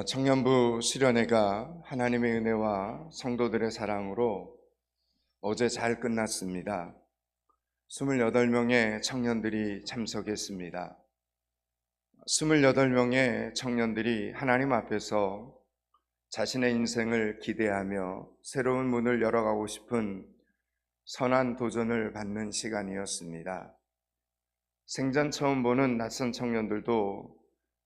청년부 수련회가 하나님의 은혜와 성도들의 사랑으로 어제 잘 끝났습니다. 28명의 청년들이 참석했습니다. 28명의 청년들이 하나님 앞에서 자신의 인생을 기대하며 새로운 문을 열어가고 싶은 선한 도전을 받는 시간이었습니다. 생전 처음 보는 낯선 청년들도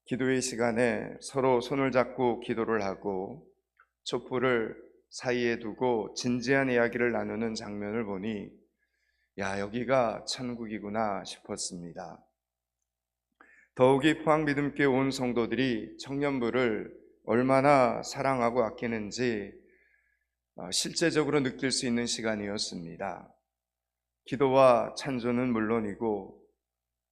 기도의 시간에 서로 손을 잡고 기도를 하고 촛불을 사이에 두고 진지한 이야기를 나누는 장면을 보니 여기가 천국이구나 싶었습니다. 더욱이 포항믿음교회 온 성도들이 청년부를 얼마나 사랑하고 아끼는지 실제적으로 느낄 수 있는 시간이었습니다. 기도와 찬조는 물론이고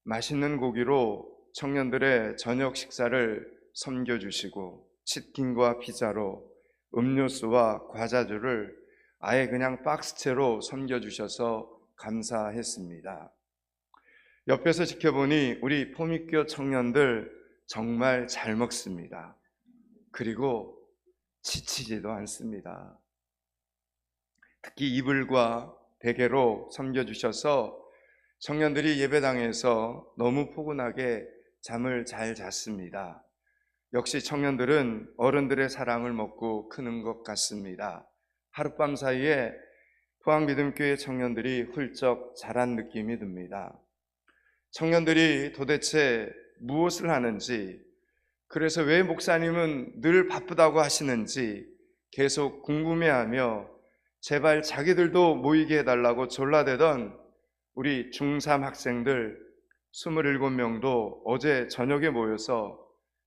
맛있는 고기로 청년들의 저녁 식사를 섬겨주시고 치킨과 피자로 음료수와 과자주를 아예 그냥 박스채로 섬겨주셔서 감사했습니다. 옆에서 지켜보니 우리 포미교 청년들 정말 잘 먹습니다. 그리고 지치지도 않습니다. 특히 이불과 베개로 섬겨주셔서 청년들이 예배당에서 너무 포근하게 잠을 잘 잤습니다. 역시 청년들은 어른들의 사랑을 먹고 크는 것 같습니다. 하룻밤 사이에 포항믿음교회 청년들이 훌쩍 자란 느낌이 듭니다. 청년들이 도대체 무엇을 하는지, 그래서 왜 목사님은 늘 바쁘다고 하시는지 계속 궁금해하며 제발 자기들도 모이게 해달라고 졸라대던 우리 중3 학생들 27명도 어제 저녁에 모여서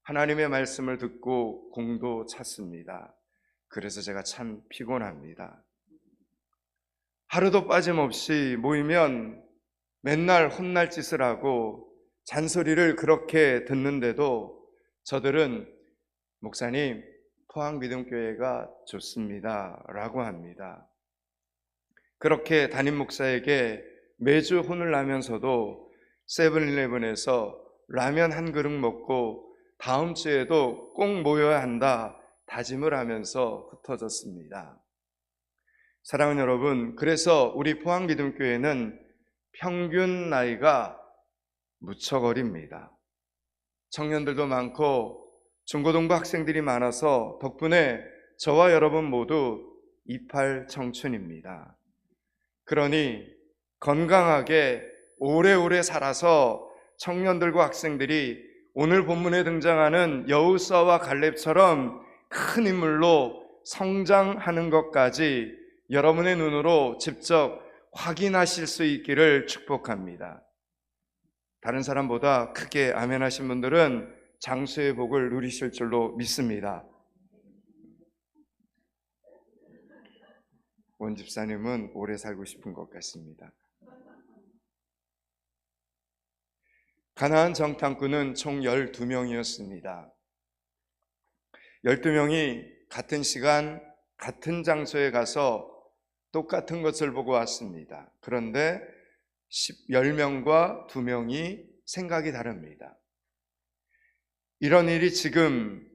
하나님의 말씀을 듣고 공도 찼습니다. 그래서 제가 참 피곤합니다. 하루도 빠짐없이 모이면 맨날 혼날 짓을 하고 잔소리를 그렇게 듣는데도 저들은 목사님, 포항믿음교회가 좋습니다 라고 합니다. 그렇게 담임 목사에게 매주 혼을 나면서도 세븐일레븐에서 라면 한 그릇 먹고 다음 주에도 꼭 모여야 한다 다짐을 하면서 흩어졌습니다. 사랑하는 여러분, 그래서 우리 포항믿음교회는 평균 나이가 무척 어립니다. 청년들도 많고 중고등부 학생들이 많아서 덕분에 저와 여러분 모두 28 청춘입니다. 그러니 건강하게 오래오래 살아서 청년들과 학생들이 오늘 본문에 등장하는 여호수아와 갈렙처럼 큰 인물로 성장하는 것까지 여러분의 눈으로 직접 확인하실 수 있기를 축복합니다. 다른 사람보다 크게 아멘 하신 분들은 장수의 복을 누리실 줄로 믿습니다. 원 집사님은 오래 살고 싶은 것 같습니다. 가나안 정탐꾼은 총 12명이었습니다. 12명이 같은 시간, 같은 장소에 가서 똑같은 것을 보고 왔습니다. 그런데 10명과 2명이 생각이 다릅니다. 이런 일이 지금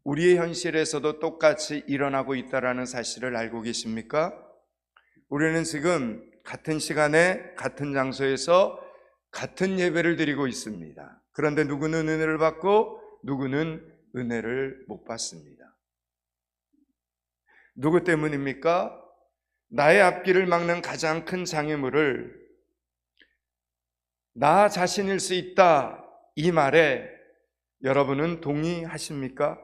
우리의 현실에서도 똑같이 일어나고 있다는 사실을 알고 계십니까? 우리는 지금 같은 시간에 같은 장소에서 같은 예배를 드리고 있습니다. 그런데 누구는 은혜를 받고 누구는 은혜를 못 받습니다. 누구 때문입니까? 나의 앞길을 막는 가장 큰 장애물을 나 자신일 수 있다, 이 말에 여러분은 동의하십니까?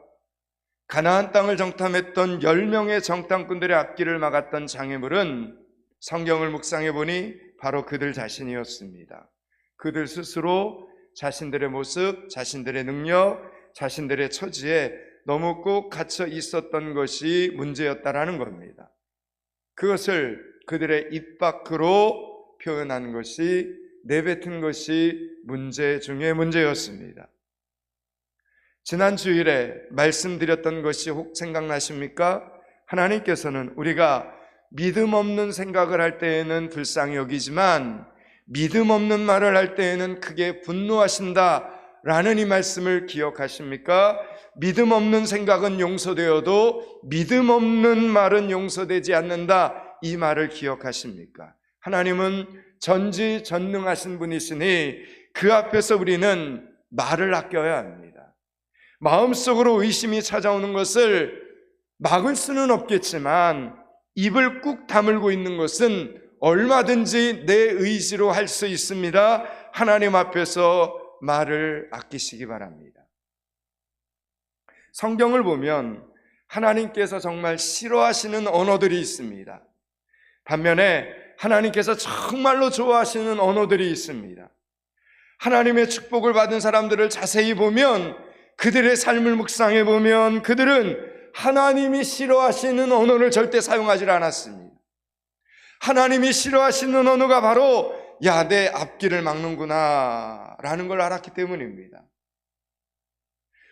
가나안 땅을 정탐했던 10명의 정탐꾼들의 앞길을 막았던 장애물은 성경을 묵상해 보니 바로 그들 자신이었습니다. 그들 스스로 자신들의 모습, 자신들의 능력, 자신들의 처지에 너무 꼭 갇혀 있었던 것이 문제였다라는 겁니다. 그것을 그들의 입 밖으로 표현한 것이, 내뱉은 것이 문제 중에 문제였습니다. 지난 주일에 말씀드렸던 것이 혹 생각나십니까? 하나님께서는 우리가 믿음 없는 생각을 할 때에는 불쌍히 여기지만 믿음 없는 말을 할 때에는 크게 분노하신다 라는 이 말씀을 기억하십니까? 믿음 없는 생각은 용서되어도 믿음 없는 말은 용서되지 않는다, 이 말을 기억하십니까? 하나님은 전지전능하신 분이시니 그 앞에서 우리는 말을 아껴야 합니다. 마음속으로 의심이 찾아오는 것을 막을 수는 없겠지만 입을 꾹 다물고 있는 것은 얼마든지 내 의지로 할 수 있습니다. 하나님 앞에서 말을 아끼시기 바랍니다. 성경을 보면 하나님께서 정말 싫어하시는 언어들이 있습니다. 반면에 하나님께서 정말로 좋아하시는 언어들이 있습니다. 하나님의 축복을 받은 사람들을 자세히 보면, 그들의 삶을 묵상해 보면 그들은 하나님이 싫어하시는 언어를 절대 사용하지 않았습니다. 하나님이 싫어하시는 언어가 바로 야, 내 앞길을 막는구나 라는 걸 알았기 때문입니다.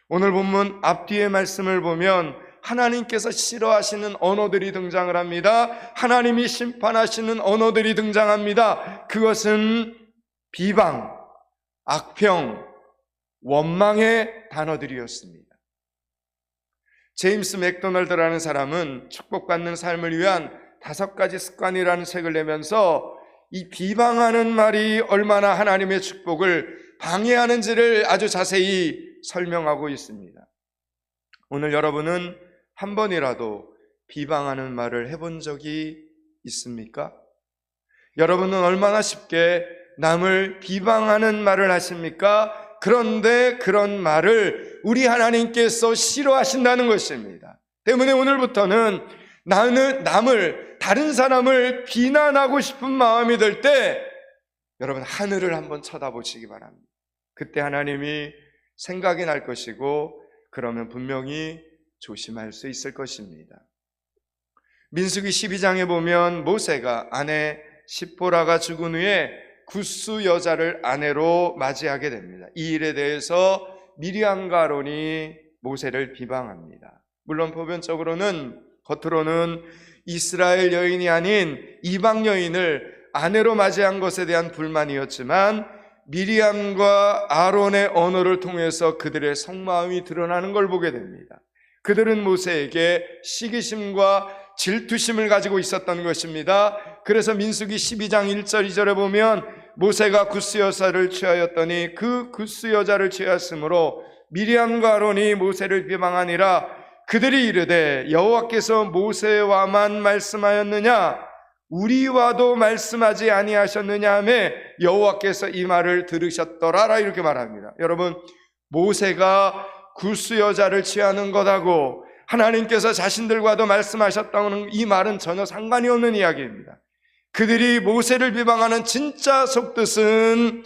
오늘 본문 앞뒤의 말씀을 보면 하나님께서 싫어하시는 언어들이 등장을 합니다. 하나님이 심판하시는 언어들이 등장합니다. 그것은 비방, 악평, 원망의 단어들이었습니다. 제임스 맥도널드라는 사람은 축복받는 삶을 위한 5가지 습관이라는 책을 내면서 이 비방하는 말이 얼마나 하나님의 축복을 방해하는지를 아주 자세히 설명하고 있습니다. 오늘 여러분은 한 번이라도 비방하는 말을 해본 적이 있습니까? 여러분은 얼마나 쉽게 남을 비방하는 말을 하십니까? 그런데 그런 말을 우리 하나님께서 싫어하신다는 것입니다. 때문에 오늘부터는 다른 사람을 비난하고 싶은 마음이 들 때 여러분 하늘을 한번 쳐다보시기 바랍니다. 그때 하나님이 생각이 날 것이고, 그러면 분명히 조심할 수 있을 것입니다. 민수기 12장에 보면 모세가 아내 시포라가 죽은 후에 굿수 여자를 아내로 맞이하게 됩니다. 이 일에 대해서 미리암과 아론이 모세를 비방합니다. 물론 보편적으로는, 겉으로는 이스라엘 여인이 아닌 이방 여인을 아내로 맞이한 것에 대한 불만이었지만 미리암과 아론의 언어를 통해서 그들의 속마음이 드러나는 걸 보게 됩니다. 그들은 모세에게 시기심과 질투심을 가지고 있었던 것입니다. 그래서 민수기 12장 1절 2절에 보면 모세가 굿수 여자를 취하였더니 그 굿수 여자를 취하였으므로 미리암과 아론이 모세를 비방하니라. 그들이 이르되 여호와께서 모세와만 말씀하였느냐 우리와도 말씀하지 아니하셨느냐 하며 여호와께서 이 말을 들으셨더라, 이렇게 말합니다. 여러분, 모세가 굿수 여자를 취하는 것하고 하나님께서 자신들과도 말씀하셨다는 이 말은 전혀 상관이 없는 이야기입니다. 그들이 모세를 비방하는 진짜 속뜻은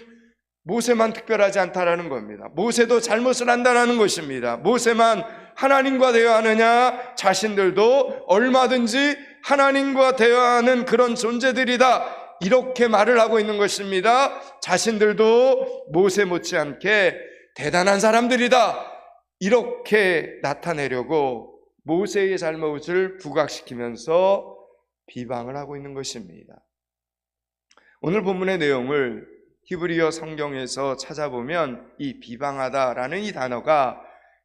모세만 특별하지 않다라는 겁니다. 모세도 잘못을 한다는 것입니다. 모세만 하나님과 대화하느냐, 자신들도 얼마든지 하나님과 대화하는 그런 존재들이다, 이렇게 말을 하고 있는 것입니다. 자신들도 모세 못지않게 대단한 사람들이다, 이렇게 나타내려고 모세의 잘못을 부각시키면서 비방을 하고 있는 것입니다. 오늘 본문의 내용을 히브리어 성경에서 찾아보면 이 비방하다라는 이 단어가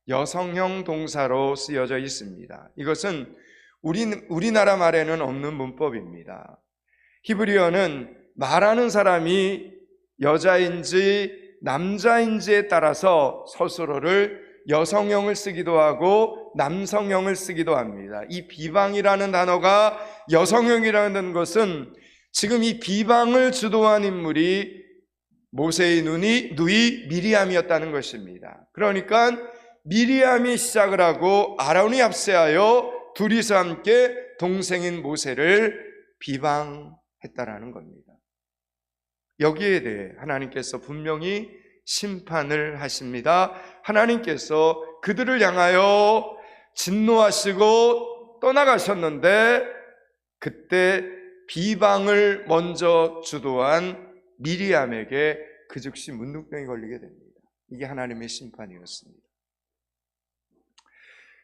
여성형 동사로 쓰여져 있습니다. 이것은 우리나라 말에는 없는 문법입니다. 히브리어는 말하는 사람이 여자인지 남자인지에 따라서 서술어를 여성형을 쓰기도 하고 남성형을 쓰기도 합니다. 이 비방이라는 단어가 여성형이라는 것은 지금 이 비방을 주도한 인물이 모세의 누이 미리암이었다는 것입니다. 그러니까 미리암이 시작을 하고 아론이 앞세하여 둘이서 함께 동생인 모세를 비방했다라는 겁니다. 여기에 대해 하나님께서 분명히 심판을 하십니다. 하나님께서 그들을 향하여 진노하시고 떠나가셨는데 그때 비방을 먼저 주도한 미리암에게 그 즉시 문둥병이 걸리게 됩니다. 이게 하나님의 심판이었습니다.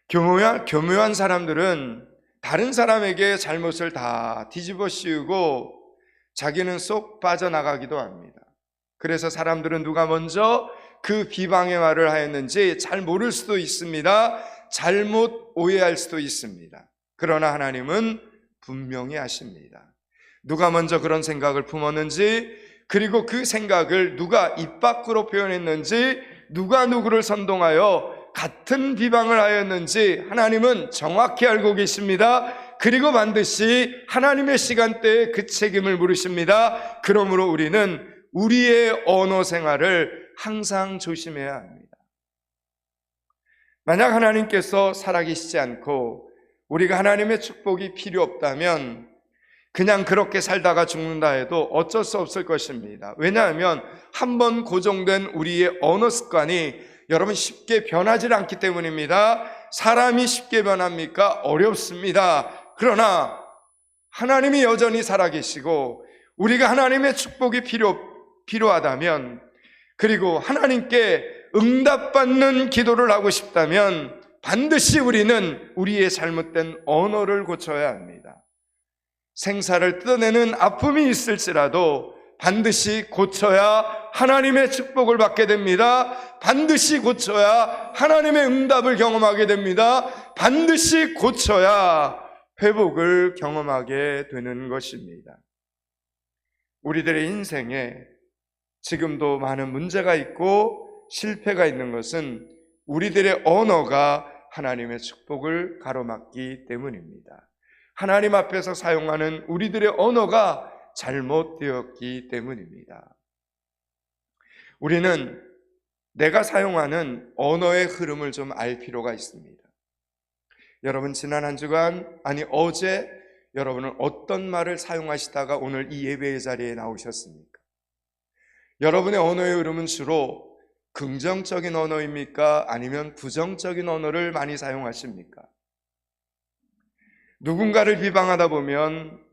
교묘한 사람들은 다른 사람에게 잘못을 다 뒤집어 씌우고 자기는 쏙 빠져나가기도 합니다. 그래서 사람들은 누가 먼저 그 비방의 말을 하였는지 잘 모를 수도 있습니다. 잘못 오해할 수도 있습니다. 그러나 하나님은 분명히 아십니다. 누가 먼저 그런 생각을 품었는지, 그리고 그 생각을 누가 입 밖으로 표현했는지, 누가 누구를 선동하여 같은 비방을 하였는지 하나님은 정확히 알고 계십니다. 그리고 반드시 하나님의 시간대에 그 책임을 물으십니다. 그러므로 우리는 우리의 언어 생활을 항상 조심해야 합니다. 만약 하나님께서 살아계시지 않고 우리가 하나님의 축복이 필요 없다면 그냥 그렇게 살다가 죽는다 해도 어쩔 수 없을 것입니다. 왜냐하면 한번 고정된 우리의 언어 습관이 여러분 쉽게 변하지 않기 때문입니다. 사람이 쉽게 변합니까? 어렵습니다. 그러나 하나님이 여전히 살아계시고 우리가 하나님의 축복이 필요하다면, 그리고 하나님께 응답받는 기도를 하고 싶다면 반드시 우리는 우리의 잘못된 언어를 고쳐야 합니다. 생사를 뜯어내는 아픔이 있을지라도 반드시 고쳐야 하나님의 축복을 받게 됩니다. 반드시 고쳐야 하나님의 응답을 경험하게 됩니다. 반드시 고쳐야 회복을 경험하게 되는 것입니다. 우리들의 인생에 지금도 많은 문제가 있고 실패가 있는 것은 우리들의 언어가 하나님의 축복을 가로막기 때문입니다. 하나님 앞에서 사용하는 우리들의 언어가 잘못되었기 때문입니다. 우리는 내가 사용하는 언어의 흐름을 좀 알 필요가 있습니다. 여러분, 지난 한 주간, 어제 여러분은 어떤 말을 사용하시다가 오늘 이 예배의 자리에 나오셨습니까? 여러분의 언어의 흐름은 주로 긍정적인 언어입니까? 아니면 부정적인 언어를 많이 사용하십니까? 누군가를 비방하다 보면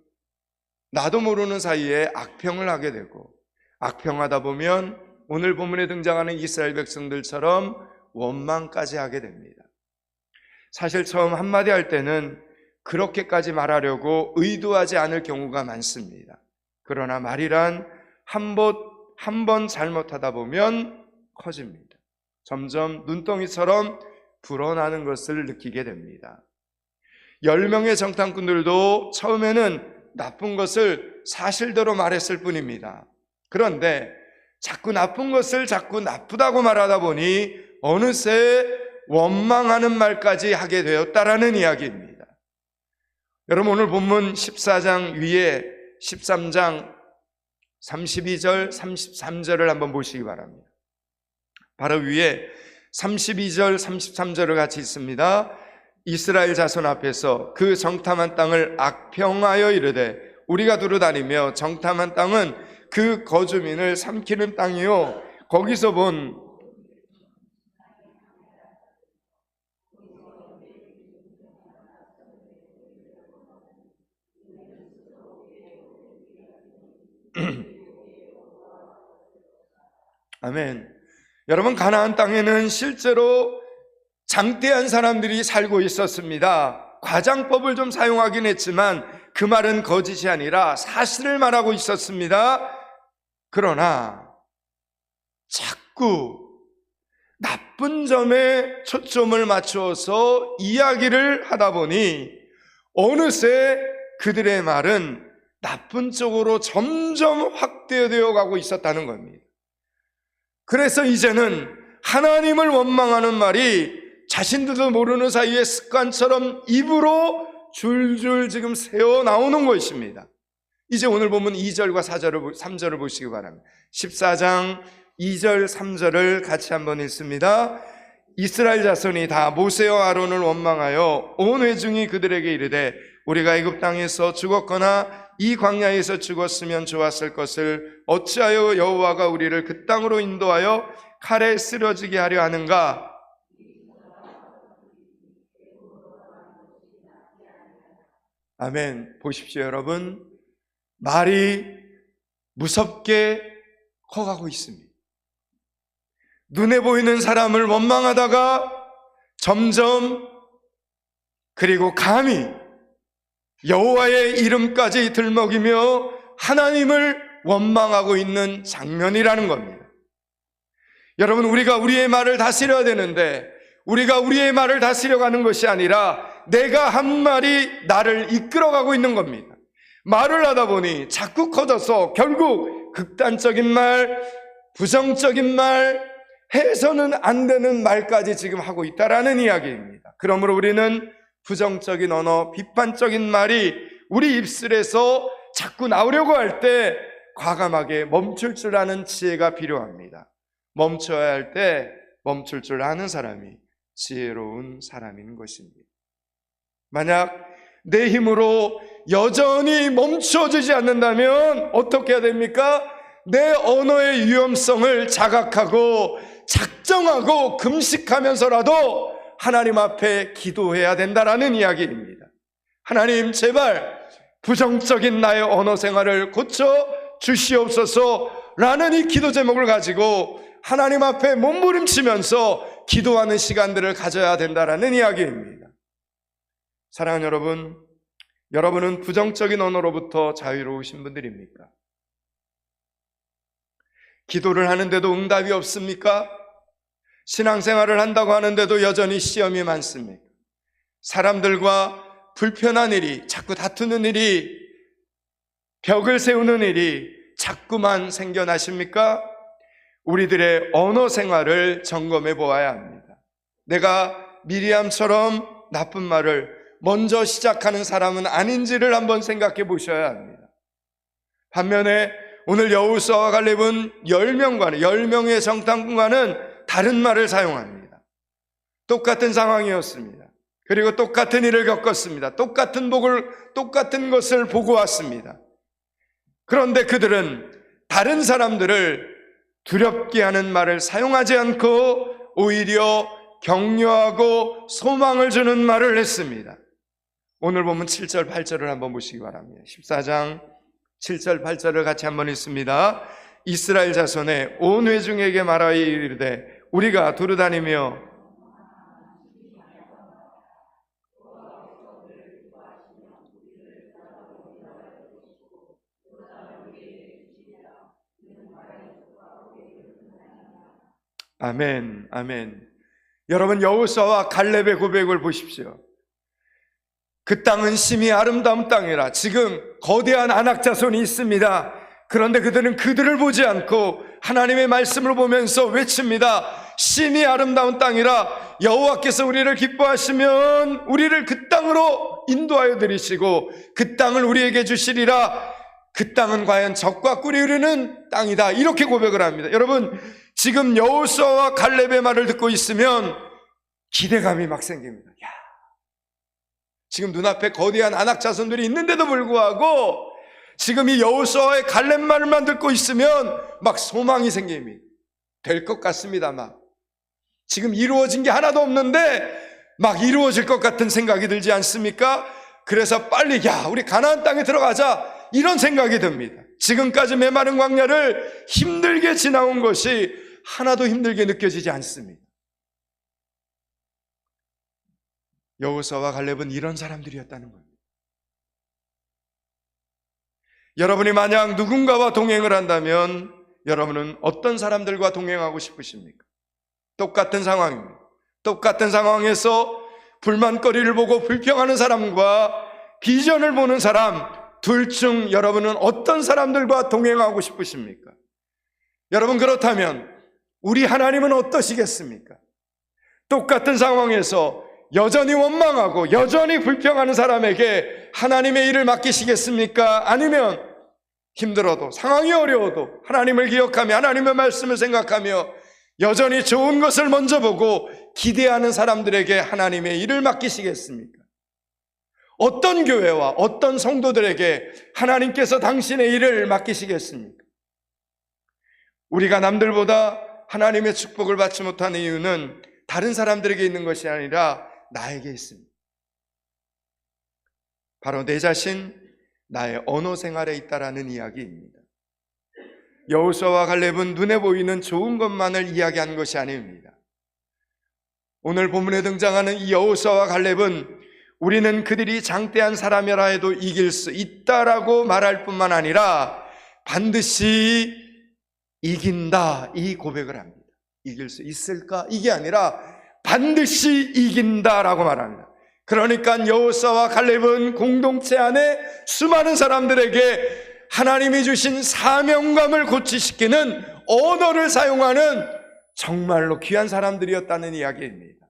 나도 모르는 사이에 악평을 하게 되고, 악평하다 보면 오늘 본문에 등장하는 이스라엘 백성들처럼 원망까지 하게 됩니다. 사실 처음 한마디 할 때는 그렇게까지 말하려고 의도하지 않을 경우가 많습니다. 그러나 말이란 한 번 잘못하다 보면 커집니다. 점점 눈덩이처럼 불어나는 것을 느끼게 됩니다. 10명의 정탐꾼들도 처음에는 나쁜 것을 사실대로 말했을 뿐입니다. 그런데 자꾸 나쁜 것을 자꾸 나쁘다고 말하다 보니 어느새 원망하는 말까지 하게 되었다라는 이야기입니다. 여러분, 오늘 본문 14장 위에 13장 32절, 33절을 한번 보시기 바랍니다. 바로 위에 32절, 33절을 같이 읽습니다. 이스라엘 자손 앞에서 그 정탐한 땅을 악평하여 이르되 우리가 두루다니며 정탐한 땅은 그 거주민을 삼키는 땅이요 거기서 본 아멘. 여러분, 가나안 땅에는 실제로 장대한 사람들이 살고 있었습니다. 과장법을 좀 사용하긴 했지만 그 말은 거짓이 아니라 사실을 말하고 있었습니다. 그러나 자꾸 나쁜 점에 초점을 맞추어서 이야기를 하다 보니 어느새 그들의 말은 나쁜 쪽으로 점점 확대되어 가고 있었다는 겁니다. 그래서 이제는 하나님을 원망하는 말이 자신들도 모르는 사이에 습관처럼 입으로 줄줄 지금 새어 나오는 것입니다. 이제 오늘 보면 2절과 3절을 보시기 바랍니다. 14장 2절 3절을 같이 한번 읽습니다. 이스라엘 자손이 다 모세와 아론을 원망하여 온 회중이 그들에게 이르되 우리가 애굽 땅에서 죽었거나 이 광야에서 죽었으면 좋았을 것을 어찌하여 여호와가 우리를 그 땅으로 인도하여 칼에 쓰러지게 하려 하는가? 아멘. 보십시오, 여러분. 말이 무섭게 커가고 있습니다. 눈에 보이는 사람을 원망하다가 점점, 그리고 감히 여호와의 이름까지 들먹이며 하나님을 원망하고 있는 장면이라는 겁니다. 여러분, 우리가 우리의 말을 다스려야 되는데 우리가 우리의 말을 다스려가는 것이 아니라 내가 한 말이 나를 이끌어가고 있는 겁니다. 말을 하다 보니 자꾸 커져서 결국 극단적인 말, 부정적인 말, 해서는 안 되는 말까지 지금 하고 있다라는 이야기입니다. 그러므로 우리는 부정적인 언어, 비판적인 말이 우리 입술에서 자꾸 나오려고 할 때 과감하게 멈출 줄 아는 지혜가 필요합니다. 멈춰야 할 때 멈출 줄 아는 사람이 지혜로운 사람인 것입니다. 만약 내 힘으로 여전히 멈춰지지 않는다면 어떻게 해야 됩니까? 내 언어의 위험성을 자각하고 작정하고 금식하면서라도 하나님 앞에 기도해야 된다라는 이야기입니다. 하나님, 제발 부정적인 나의 언어 생활을 고쳐 주시옵소서라는 이 기도 제목을 가지고 하나님 앞에 몸부림치면서 기도하는 시간들을 가져야 된다라는 이야기입니다. 사랑하는 여러분, 여러분은 부정적인 언어로부터 자유로우신 분들입니까? 기도를 하는데도 응답이 없습니까? 신앙생활을 한다고 하는데도 여전히 시험이 많습니까? 사람들과 불편한 일이, 자꾸 다투는 일이, 벽을 세우는 일이 자꾸만 생겨나십니까? 우리들의 언어 생활을 점검해 보아야 합니다. 내가 미리암처럼 나쁜 말을 먼저 시작하는 사람은 아닌지를 한번 생각해 보셔야 합니다. 반면에 오늘 여호수아와 갈렙은 10명의 정탐꾼과는 다른 말을 사용합니다. 똑같은 상황이었습니다. 그리고 똑같은 일을 겪었습니다. 똑같은 것을 보고 왔습니다. 그런데 그들은 다른 사람들을 두렵게 하는 말을 사용하지 않고 오히려 격려하고 소망을 주는 말을 했습니다. 오늘 보면 7절 8절을 한번 보시기 바랍니다. 14장 7절 8절을 같이 한번 읽습니다. 이스라엘 자손의 온 회중에게 말하여 이르되 우리가 두루다니며 아멘, 아멘. 여러분, 여호수아와 갈렙의 고백을 보십시오. 그 땅은 심히 아름다운 땅이라. 지금 거대한 아낙 자손이 있습니다. 그런데 그들은 그들을 보지 않고 하나님의 말씀을 보면서 외칩니다. 심히 아름다운 땅이라. 여호와께서 우리를 기뻐하시면 우리를 그 땅으로 인도하여 드리시고 그 땅을 우리에게 주시리라. 그 땅은 과연 젖과 꿀이 흐르는 땅이다. 이렇게 고백을 합니다. 여러분, 지금 여호수아와 갈렙의 말을 듣고 있으면 기대감이 막 생깁니다. 야, 지금 눈앞에 거대한 아낙 자손들이 있는데도 불구하고 지금 이 여호수아의 갈렙 말만 듣고 있으면 막 소망이 생깁니다. 될 것 같습니다. 막 지금 이루어진 게 하나도 없는데 막 이루어질 것 같은 생각이 들지 않습니까? 그래서 빨리 우리 가나안 땅에 들어가자, 이런 생각이 듭니다. 지금까지 메마른 광야를 힘들게 지나온 것이 하나도 힘들게 느껴지지 않습니다. 여호수아와 갈렙은 이런 사람들이었다는 겁니다. 여러분이 만약 누군가와 동행을 한다면 여러분은 어떤 사람들과 동행하고 싶으십니까? 똑같은 상황입니다. 똑같은 상황에서 불만거리를 보고 불평하는 사람과 비전을 보는 사람, 둘 중 여러분은 어떤 사람들과 동행하고 싶으십니까? 여러분, 그렇다면 우리 하나님은 어떠시겠습니까? 똑같은 상황에서 여전히 원망하고 여전히 불평하는 사람에게 하나님의 일을 맡기시겠습니까? 아니면 힘들어도, 상황이 어려워도 하나님을 기억하며 하나님의 말씀을 생각하며 여전히 좋은 것을 먼저 보고 기대하는 사람들에게 하나님의 일을 맡기시겠습니까? 어떤 교회와 어떤 성도들에게 하나님께서 당신의 일을 맡기시겠습니까? 우리가 남들보다 하나님의 축복을 받지 못하는 이유는 다른 사람들에게 있는 것이 아니라 나에게 있습니다. 바로 내 자신, 나의 언어 생활에 있다라는 이야기입니다. 여호수아와 갈렙은 눈에 보이는 좋은 것만을 이야기한 것이 아닙니다. 오늘 본문에 등장하는 이 여호수아와 갈렙은 우리는 그들이 장대한 사람이라 해도 이길 수 있다라고 말할 뿐만 아니라 반드시 이긴다, 이 고백을 합니다. 이길 수 있을까? 이게 아니라 반드시 이긴다라고 말합니다. 그러니까 여호수아와 갈렙은 공동체 안에 수많은 사람들에게 하나님이 주신 사명감을 고취시키는 언어를 사용하는 정말로 귀한 사람들이었다는 이야기입니다.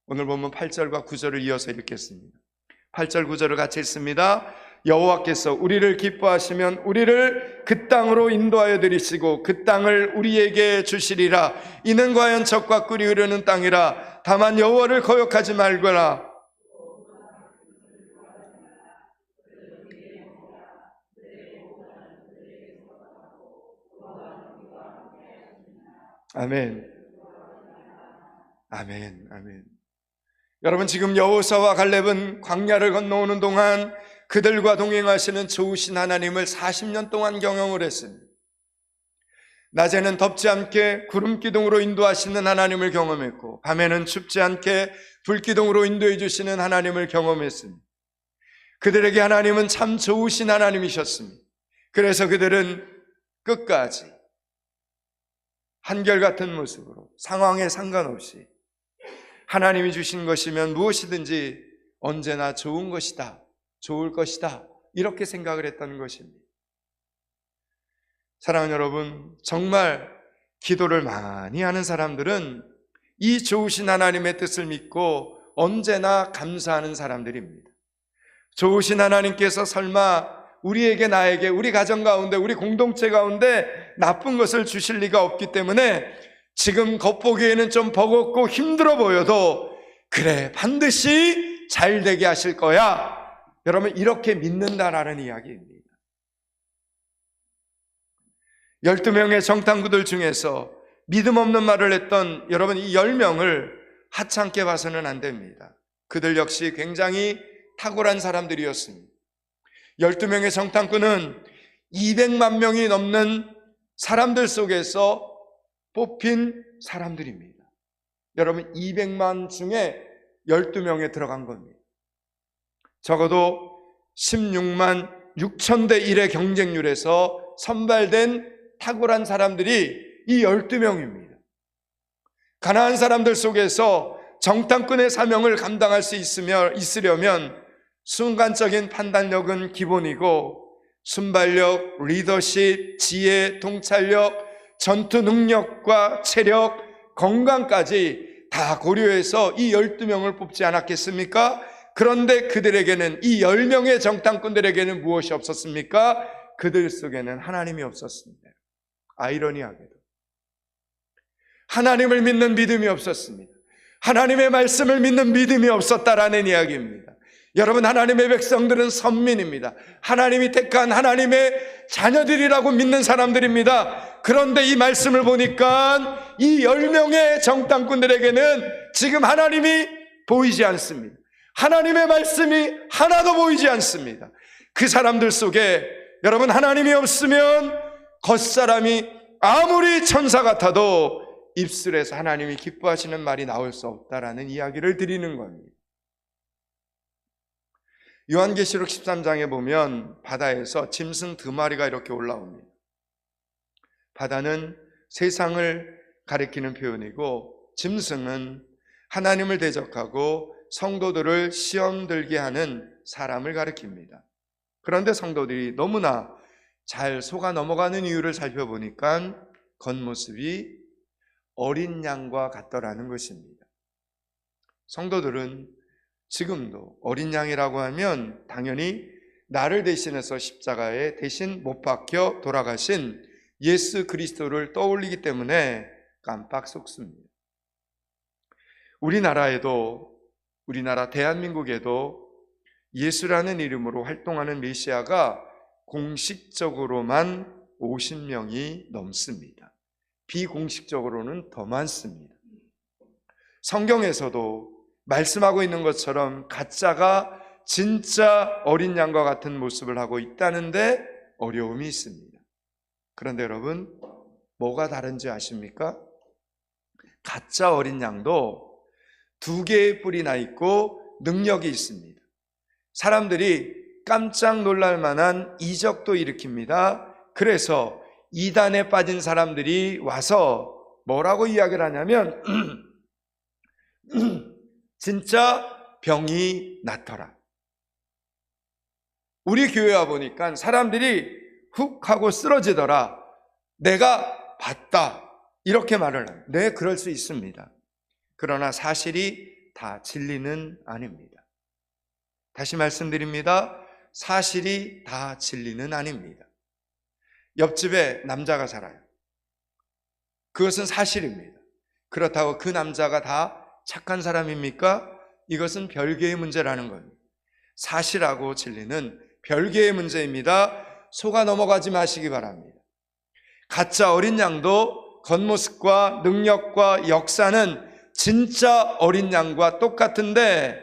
오늘 보면 8절과 9절을 이어서 읽겠습니다. 8절 9절을 같이 읽습니다. 여호와께서 우리를 기뻐하시면 우리를 그 땅으로 인도하여 드리시고 그 땅을 우리에게 주시리라. 이는 과연 젖과 꿀이 흐르는 땅이라. 다만 여호와를 거역하지 말거라. 아멘. 아멘. 아멘. 여러분, 지금 여호수아와 갈렙은 광야를 건너오는 동안 그들과 동행하시는 좋으신 하나님을 40년 동안 경험을 했습니다. 낮에는 덥지 않게 구름기둥으로 인도하시는 하나님을 경험했고, 밤에는 춥지 않게 불기둥으로 인도해 주시는 하나님을 경험했습니다. 그들에게 하나님은 참 좋으신 하나님이셨습니다. 그래서 그들은 끝까지 한결같은 모습으로 상황에 상관없이 하나님이 주신 것이면 무엇이든지 언제나 좋은 것이다, 좋을 것이다, 이렇게 생각을 했다는 것입니다. 사랑하는 여러분, 정말 기도를 많이 하는 사람들은 이 좋으신 하나님의 뜻을 믿고 언제나 감사하는 사람들입니다. 좋으신 하나님께서 설마 우리에게, 나에게, 우리 가정 가운데, 우리 공동체 가운데 나쁜 것을 주실 리가 없기 때문에 지금 겉보기에는 좀 버겁고 힘들어 보여도 그래, 반드시 잘 되게 하실 거야, 여러분, 이렇게 믿는다라는 이야기입니다. 12명의 정탐구들 중에서 믿음 없는 말을 했던 여러분, 이 10명을 하찮게 봐서는 안 됩니다. 그들 역시 굉장히 탁월한 사람들이었습니다. 12명의 정탐꾼은 200만 명이 넘는 사람들 속에서 뽑힌 사람들입니다. 여러분, 200만 중에 12명에 들어간 겁니다. 적어도 16만 6천 대 1의 경쟁률에서 선발된 탁월한 사람들이 이 12명입니다. 가난한 사람들 속에서 정탐꾼의 사명을 감당할 수 있으려면 순간적인 판단력은 기본이고 순발력, 리더십, 지혜, 통찰력, 전투 능력과 체력, 건강까지 다 고려해서 이 12명을 뽑지 않았겠습니까? 그런데 그들에게는, 이 10명의 정탐꾼들에게는 무엇이 없었습니까? 그들 속에는 하나님이 없었습니다. 아이러니하게도 하나님을 믿는 믿음이 없었습니다. 하나님의 말씀을 믿는 믿음이 없었다라는 이야기입니다. 여러분, 하나님의 백성들은 선민입니다. 하나님이 택한 하나님의 자녀들이라고 믿는 사람들입니다. 그런데 이 말씀을 보니까 이 10명의 정탐꾼들에게는 지금 하나님이 보이지 않습니다. 하나님의 말씀이 하나도 보이지 않습니다. 그 사람들 속에 여러분, 하나님이 없으면 겉사람이 아무리 천사 같아도 입술에서 하나님이 기뻐하시는 말이 나올 수 없다라는 이야기를 드리는 겁니다. 요한계시록 13장에 보면 바다에서 짐승 2마리가 이렇게 올라옵니다. 바다는 세상을 가리키는 표현이고, 짐승은 하나님을 대적하고 성도들을 시험 들게 하는 사람을 가리킵니다. 그런데 성도들이 너무나 잘 속아 넘어가는 이유를 살펴보니까 겉모습이 어린 양과 같더라는 것입니다. 성도들은 지금도 어린 양이라고 하면 당연히 나를 대신해서 십자가에 대신 못 박혀 돌아가신 예수 그리스도를 떠올리기 때문에 깜빡 속습니다. 우리나라 대한민국에도 예수라는 이름으로 활동하는 메시아가 공식적으로만 50명이 넘습니다. 비공식적으로는 더 많습니다. 성경에서도 말씀하고 있는 것처럼 가짜가 진짜 어린 양과 같은 모습을 하고 있다는데 어려움이 있습니다. 그런데 여러분, 뭐가 다른지 아십니까? 가짜 어린 양도 2개의 뿔이 나 있고 능력이 있습니다. 사람들이 깜짝 놀랄 만한 이적도 일으킵니다. 그래서 이단에 빠진 사람들이 와서 뭐라고 이야기를 하냐면 진짜 병이 낫더라. 우리 교회 와 보니까 사람들이 훅 하고 쓰러지더라. 내가 봤다. 이렇게 말을 해요. 네, 그럴 수 있습니다. 그러나 사실이 다 진리는 아닙니다. 다시 말씀드립니다. 사실이 다 진리는 아닙니다. 옆집에 남자가 살아요. 그것은 사실입니다. 그렇다고 그 남자가 다 착한 사람입니까? 이것은 별개의 문제라는 겁니다. 사실하고 진리는 별개의 문제입니다. 속아 넘어가지 마시기 바랍니다. 가짜 어린 양도 겉모습과 능력과 역사는 진짜 어린 양과 똑같은데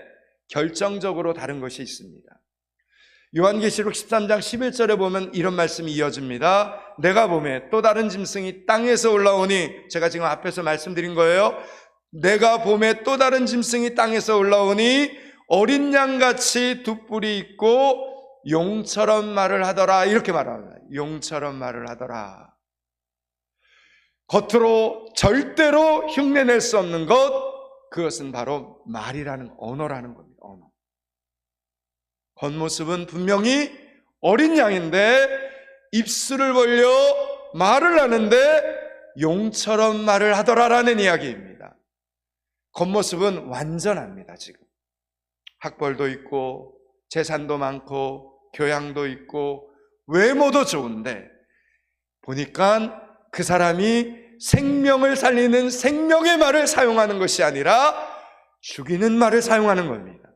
결정적으로 다른 것이 있습니다. 요한계시록 13장 11절에 보면 이런 말씀이 이어집니다. 내가 보매 또 다른 짐승이 땅에서 올라오니, 제가 지금 앞에서 말씀드린 거예요. 내가 보매 또 다른 짐승이 땅에서 올라오니 어린 양같이 두 뿔이 있고 용처럼 말을 하더라. 이렇게 말합니다. 용처럼 말을 하더라. 겉으로 절대로 흉내낼 수 없는 것, 그것은 바로 말이라는, 언어라는 겁니다. 언어. 겉모습은 분명히 어린 양인데 입술을 벌려 말을 하는데 용처럼 말을 하더라라는 이야기입니다. 겉모습은 완전합니다. 지금 학벌도 있고 재산도 많고 교양도 있고 외모도 좋은데 보니까 그 사람이 생명을 살리는 생명의 말을 사용하는 것이 아니라 죽이는 말을 사용하는 겁니다.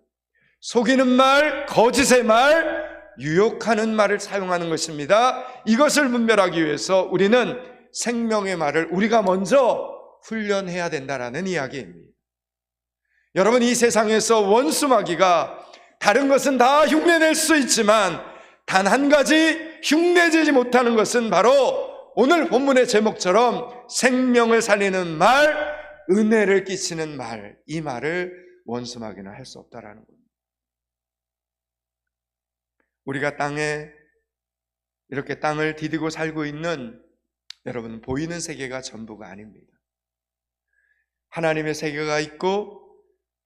속이는 말, 거짓의 말, 유혹하는 말을 사용하는 것입니다. 이것을 분별하기 위해서 우리는 생명의 말을 우리가 먼저 훈련해야 된다라는 이야기입니다. 여러분, 이 세상에서 원수마귀가 다른 것은 다 흉내낼 수 있지만 단 한 가지 흉내지지 못하는 것은 바로 오늘 본문의 제목처럼 생명을 살리는 말, 은혜를 끼치는 말, 이 말을 원수마귀는 할 수 없다라는 겁니다. 우리가 땅에 이렇게 땅을 디디고 살고 있는 여러분, 보이는 세계가 전부가 아닙니다. 하나님의 세계가 있고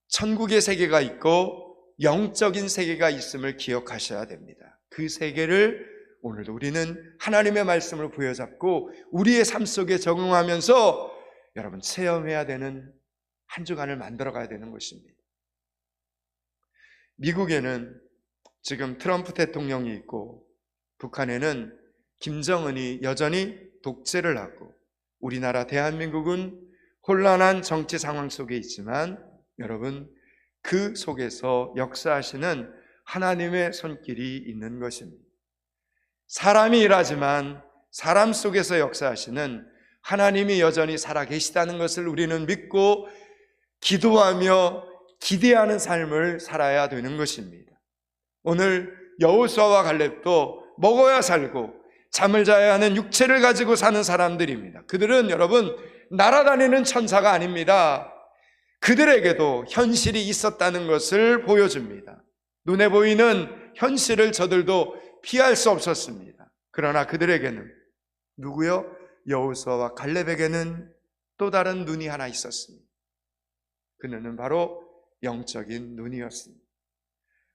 천국의 세계가 있고 영적인 세계가 있음을 기억하셔야 됩니다. 그 세계를 오늘도 우리는 하나님의 말씀을 부여잡고 우리의 삶 속에 적용하면서 여러분 체험해야 되는 한 주간을 만들어 가야 되는 것입니다. 미국에는 지금 트럼프 대통령이 있고 북한에는 김정은이 여전히 독재를 하고 우리나라 대한민국은 혼란한 정치 상황 속에 있지만 여러분, 그 속에서 역사하시는 하나님의 손길이 있는 것입니다. 사람이 일하지만 사람 속에서 역사하시는 하나님이 여전히 살아계시다는 것을 우리는 믿고 기도하며 기대하는 삶을 살아야 되는 것입니다. 오늘 여호수아와 갈렙도 먹어야 살고 잠을 자야 하는 육체를 가지고 사는 사람들입니다. 그들은 여러분 날아다니는 천사가 아닙니다. 그들에게도 현실이 있었다는 것을 보여줍니다. 눈에 보이는 현실을 저들도 피할 수 없었습니다. 그러나 그들에게는 누구요? 여호수아와 갈렙에게는 또 다른 눈이 하나 있었습니다. 그 눈은 바로 영적인 눈이었습니다.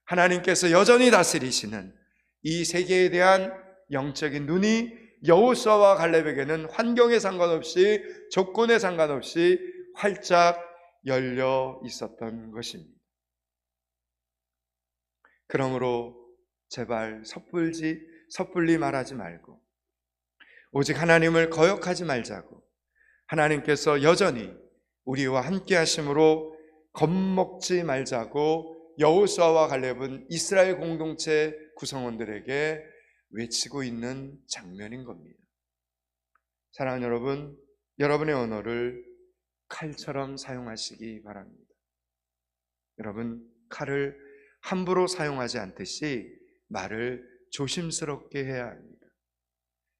하나님께서 여전히 다스리시는 이 세계에 대한 영적인 눈이 여호수아와 갈렙에게는 환경에 상관없이 조건에 상관없이 활짝 열려 있었던 것입니다. 그러므로 제발 섣불리 말하지 말고 오직 하나님을 거역하지 말자고, 하나님께서 여전히 우리와 함께 하심으로 겁먹지 말자고 여호수아와 갈렙은 이스라엘 공동체 구성원들에게 외치고 있는 장면인 겁니다. 사랑하는 여러분, 여러분의 언어를 칼처럼 사용하시기 바랍니다. 여러분, 칼을 함부로 사용하지 않듯이 말을 조심스럽게 해야 합니다.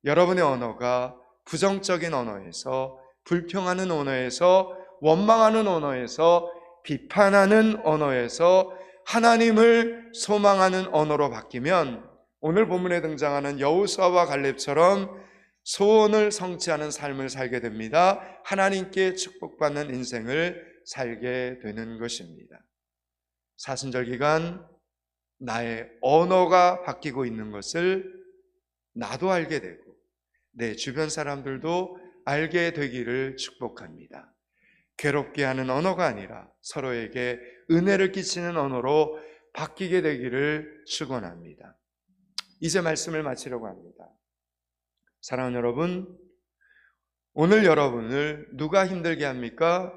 여러분의 언어가 부정적인 언어에서, 불평하는 언어에서, 원망하는 언어에서, 비판하는 언어에서 하나님을 소망하는 언어로 바뀌면 오늘 본문에 등장하는 여호수아와 갈렙처럼 소원을 성취하는 삶을 살게 됩니다. 하나님께 축복받는 인생을 살게 되는 것입니다. 사순절 기간 나의 언어가 바뀌고 있는 것을 나도 알게 되고 내 주변 사람들도 알게 되기를 축복합니다. 괴롭게 하는 언어가 아니라 서로에게 은혜를 끼치는 언어로 바뀌게 되기를 축원합니다. 이제 말씀을 마치려고 합니다. 사랑하는 여러분, 오늘 여러분을 누가 힘들게 합니까?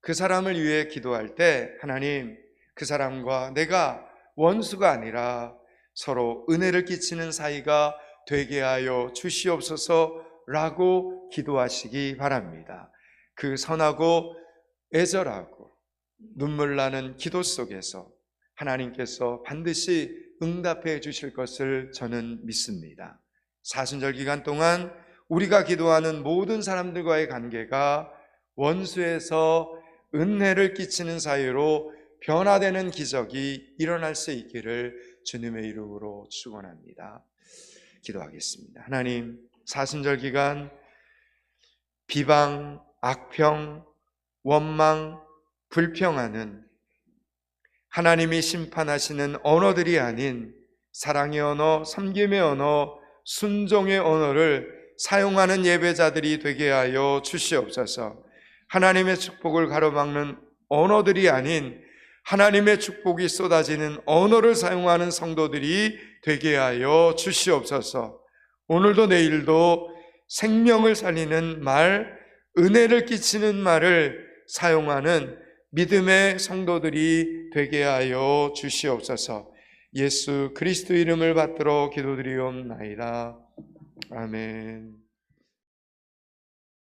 그 사람을 위해 기도할 때 하나님, 그 사람과 내가 원수가 아니라 서로 은혜를 끼치는 사이가 되게 하여 주시옵소서라고 기도하시기 바랍니다. 그 선하고 애절하고 눈물 나는 기도 속에서 하나님께서 반드시 응답해 주실 것을 저는 믿습니다. 사순절 기간 동안 우리가 기도하는 모든 사람들과의 관계가 원수에서 은혜를 끼치는 사이로 변화되는 기적이 일어날 수 있기를 주님의 이름으로 축원합니다. 기도하겠습니다. 하나님, 사순절 기간 비방, 악평, 원망, 불평하는 하나님이 심판하시는 언어들이 아닌 사랑의 언어, 섬김의 언어, 순종의 언어를 사용하는 예배자들이 되게 하여 주시옵소서. 하나님의 축복을 가로막는 언어들이 아닌 하나님의 축복이 쏟아지는 언어를 사용하는 성도들이 되게 하여 주시옵소서. 오늘도 내일도 생명을 살리는 말, 은혜를 끼치는 말을 사용하는 믿음의 성도들이 되게 하여 주시옵소서. 예수 그리스도 이름을 받들어 기도드리옵나이다. 아멘.